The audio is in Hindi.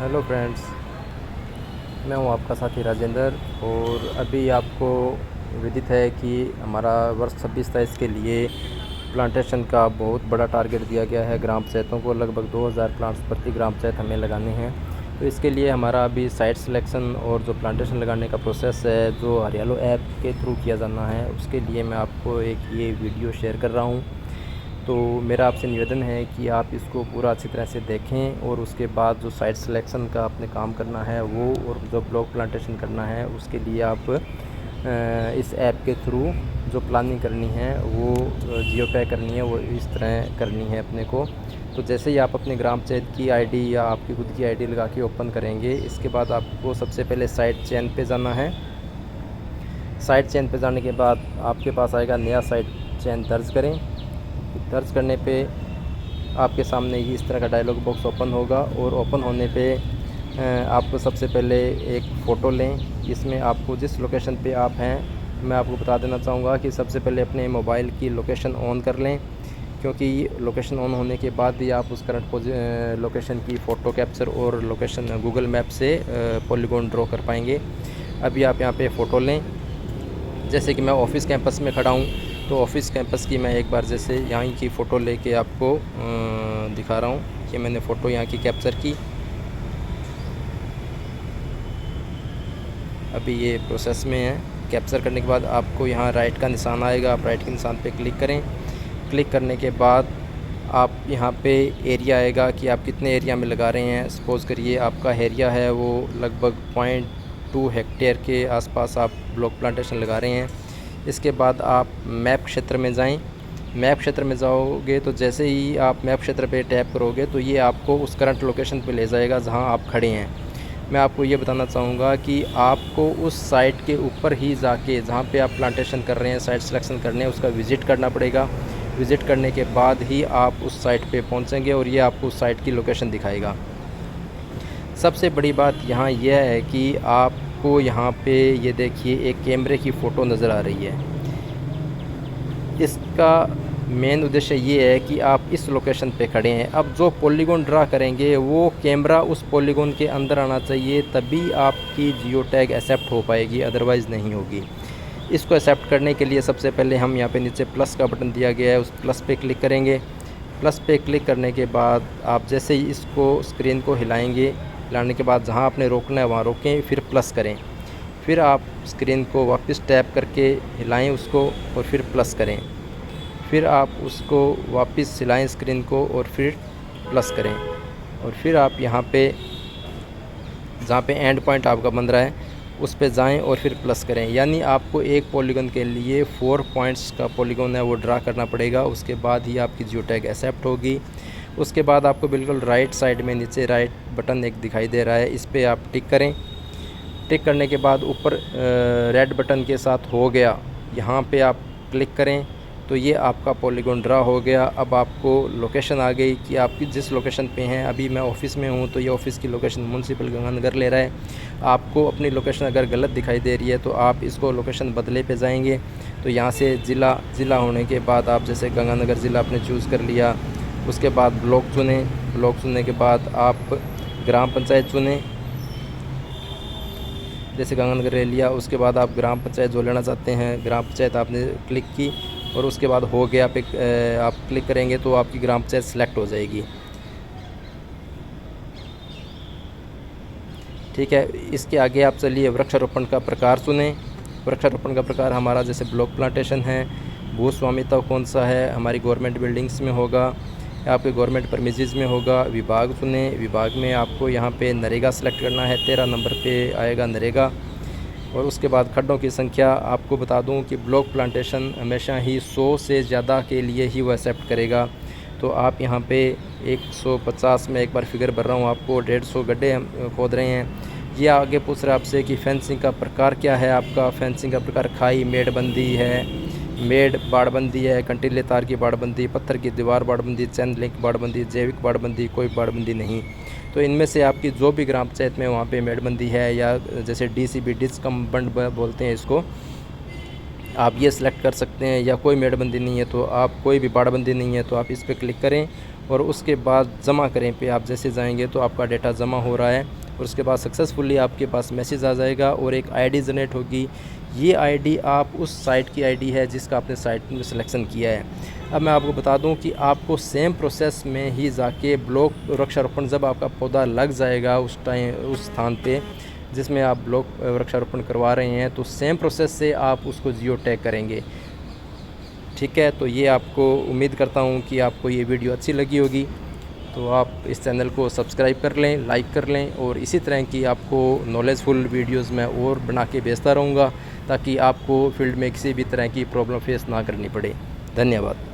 हेलो फ्रेंड्स, मैं हूं आपका साथी राजेंद्र। और अभी आपको विदित है कि हमारा वर्ष 26-27 के लिए प्लांटेशन का बहुत बड़ा टारगेट दिया गया है। ग्राम पंचायतों को लगभग 2000 प्लांट्स प्रति ग्राम पंचायत हमें लगाने हैं। तो इसके लिए हमारा अभी साइट सिलेक्शन और जो प्लांटेशन लगाने का प्रोसेस है, जो हरियालो ऐप के थ्रू किया जाना है, उसके लिए मैं आपको एक ये वीडियो शेयर कर रहा हूँ। तो मेरा आपसे निवेदन है कि आप इसको पूरा अच्छी तरह से देखें और उसके बाद जो साइट सिलेक्शन का आपने काम करना है वो, और जो ब्लॉक प्लांटेशन करना है उसके लिए आप इस ऐप के थ्रू जो प्लानिंग करनी है वो जियो टैग करनी है, वो इस तरह करनी है अपने को। तो जैसे ही आप अपने ग्राम पंचायत की आईडी या आपकी खुद की आईडी लगा के ओपन करेंगे, इसके बाद आपको सबसे पहले साइट चयन पे जाना है। साइट चयन पे जाने के बाद आपके पास आएगा नया साइट चयन दर्ज करें। दर्ज करने पे आपके सामने ही इस तरह का डायलॉग बॉक्स ओपन होगा, और ओपन होने पे आपको सबसे पहले एक फ़ोटो लें। इसमें आपको जिस लोकेशन पे आप हैं, मैं आपको बता देना चाहूँगा कि सबसे पहले अपने मोबाइल की लोकेशन ऑन कर लें, क्योंकि लोकेशन ऑन होने के बाद ही आप उस करंट लोकेशन की फ़ोटो कैप्चर और लोकेशन गूगल मैप से पॉलीगॉन ड्रॉ कर पाएंगे। अभी आप यहाँ पे फ़ोटो लें। जैसे कि मैं ऑफिस कैंपस में खड़ा हूँ, तो ऑफिस कैंपस की मैं एक बार जैसे यहाँ की फ़ोटो लेके आपको दिखा रहा हूँ कि मैंने फ़ोटो यहाँ की कैप्चर की। अभी ये प्रोसेस में है। कैप्चर करने के बाद आपको यहाँ राइट का निशान आएगा, आप राइट के निशान पे क्लिक करें। क्लिक करने के बाद आप यहाँ पे एरिया आएगा कि आप कितने एरिया में लगा रहे हैं। सपोज़ करिए आपका एरिया है वो लगभग 0.2 हेक्टेयर के आसपास आप ब्लॉक प्लांटेशन लगा रहे हैं। इसके बाद आप मैप क्षेत्र में जाएं। मैप क्षेत्र में जाओगे तो जैसे ही आप मैप क्षेत्र पे टैप करोगे तो ये आपको उस करंट लोकेशन पे ले जाएगा जहां आप खड़े हैं। मैं आपको ये बताना चाहूँगा कि आपको उस साइट के ऊपर ही जाके, जहाँ पे आप प्लांटेशन कर रहे हैं, साइट सिलेक्शन करने हैं, उसका विज़िट करना पड़ेगा। विज़िट करने के बाद ही आप उस साइट पे पहुँचेंगे और ये आपको उस साइट की लोकेशन दिखाएगा। सबसे बड़ी बात यहाँ यह है कि आपको यहाँ पे ये देखिए एक कैमरे की फ़ोटो नज़र आ रही है। इसका मेन उद्देश्य ये है कि आप इस लोकेशन पे खड़े हैं। अब जो पॉलीगॉन ड्रा करेंगे वो कैमरा उस पॉलीगॉन के अंदर आना चाहिए, तभी आपकी जियो टैग एक्सेप्ट हो पाएगी, अदरवाइज़ नहीं होगी। इसको एक्सेप्ट करने के लिए सबसे पहले हम यहाँ पे नीचे प्लस का बटन दिया गया है, उस प्लस पे क्लिक करेंगे। प्लस पे क्लिक करने के बाद आप जैसे ही इसको स्क्रीन को हिलाएंगे, हिलाने के बाद जहाँ आपने रोकना है वहाँ रोकें, फिर प्लस करें। फिर आप स्क्रीन को वापस टैप करके हिलाएं उसको और फिर प्लस करें। फिर आप उसको वापस हिलाएं स्क्रीन को और फिर प्लस करें। और फिर आप यहाँ पे जहाँ पे एंड पॉइंट आपका बन रहा है उस पे जाएं और फिर प्लस करें। यानी आपको एक पॉलीगॉन के लिए 4 पॉइंट्स का पॉलीगॉन है वो ड्रा करना पड़ेगा, उसके बाद ही आपकी जियो टैग एक्सेप्ट होगी। उसके बाद आपको बिल्कुल राइट साइड में नीचे राइट बटन एक दिखाई दे रहा है, इस पर आप टिक करें। टिक करने के बाद ऊपर रेड बटन के साथ हो गया, यहाँ पे आप क्लिक करें तो ये आपका पॉलीगॉन ड्रा हो गया। अब आपको लोकेशन आ गई कि आपकी जिस लोकेशन पे हैं। अभी मैं ऑफ़िस में हूँ तो ये ऑफ़िस की लोकेशन म्यूनसिपल गंगानगर ले रहा है। आपको अपनी लोकेशन अगर गलत दिखाई दे रही है तो आप इसको लोकेशन बदले पे जाएंगे। तो यहाँ से ज़िला होने के बाद आप जैसे गंगानगर ज़िला आपने चूज़ कर लिया, उसके बाद ब्लॉक चुनें। ब्लॉक चुनने के बाद आप ग्राम पंचायत चुनें, जैसे गंगानगर ले लिया। उसके बाद आप ग्राम पंचायत जो लेना चाहते हैं, ग्राम पंचायत आपने क्लिक की और उसके बाद हो गया पे आप क्लिक करेंगे तो आपकी ग्राम पंचायत सेलेक्ट हो जाएगी। ठीक है, इसके आगे आप चलिए वृक्षारोपण का प्रकार चुनें। वृक्षारोपण का प्रकार हमारा जैसे ब्लॉक प्लांटेशन है, भू स्वामित्व कौन सा है, हमारी गवर्नमेंट बिल्डिंग्स में होगा, आपके गवर्नमेंट परमिसेस में होगा। विभाग चुनें। विभाग में आपको यहाँ पे नरेगा सेलेक्ट करना है, 13 नंबर पे आएगा नरेगा। और उसके बाद खड्डों की संख्या आपको बता दूं कि ब्लॉक प्लांटेशन हमेशा ही 100 से ज़्यादा के लिए ही वो एक्सेप्ट करेगा। तो आप यहाँ पे 150 में एक बार फिगर भर रहा हूँ आपको, 150 गड्ढे हम खोद रहे हैं। ये आगे पूछ रहा है आपसे कि फेंसिंग का प्रकार क्या है आपका। फेंसिंग का प्रकार खाई मेड़बंदी है, मेड़ बाड़बंदी है, कंटीले तार की बाड़बंदी, पत्थर की दीवार बाड़बंदी, चैन लिंक बाड़बंदी, जैविक बाड़बंदी, कोई बाड़बंदी नहीं। तो इनमें से आपकी जो भी ग्राम पंचायत में वहाँ पे मेड़बंदी है, या जैसे डीसीबी डिस्कम्बंड बोलते हैं इसको, आप ये सिलेक्ट कर सकते हैं। या कोई मेड़बंदी नहीं है तो आप, कोई भी बाड़बंदी नहीं है तो आप इस पर क्लिक करें और उसके बाद जमा करें पे आप जैसे जाएंगे तो आपका डेटा जमा हो रहा है और उसके बाद सक्सेसफुली आपके पास मैसेज आ जाएगा और एक आईडी जनरेट होगी। ये आईडी आप उस साइट की आईडी है जिसका आपने साइट में सिलेक्शन किया है। अब मैं आपको बता दूं कि आपको सेम प्रोसेस में ही जाके ब्लॉक वृक्षारोपण जब आपका पौधा लग जाएगा उस टाइम उस स्थान पे जिसमें आप ब्लॉक वृक्षारोपण करवा रहे हैं, तो सेम प्रोसेस से आप उसको जियो टैग करेंगे। ठीक है, तो ये आपको उम्मीद करता हूँ कि आपको ये वीडियो अच्छी लगी होगी। तो आप इस चैनल को सब्सक्राइब कर लें, लाइक कर लें और इसी तरह की आपको नॉलेजफुल वीडियोस मैं और बना के भेजता रहूँगा ताकि आपको फील्ड में किसी भी तरह की प्रॉब्लम फेस ना करनी पड़े। धन्यवाद।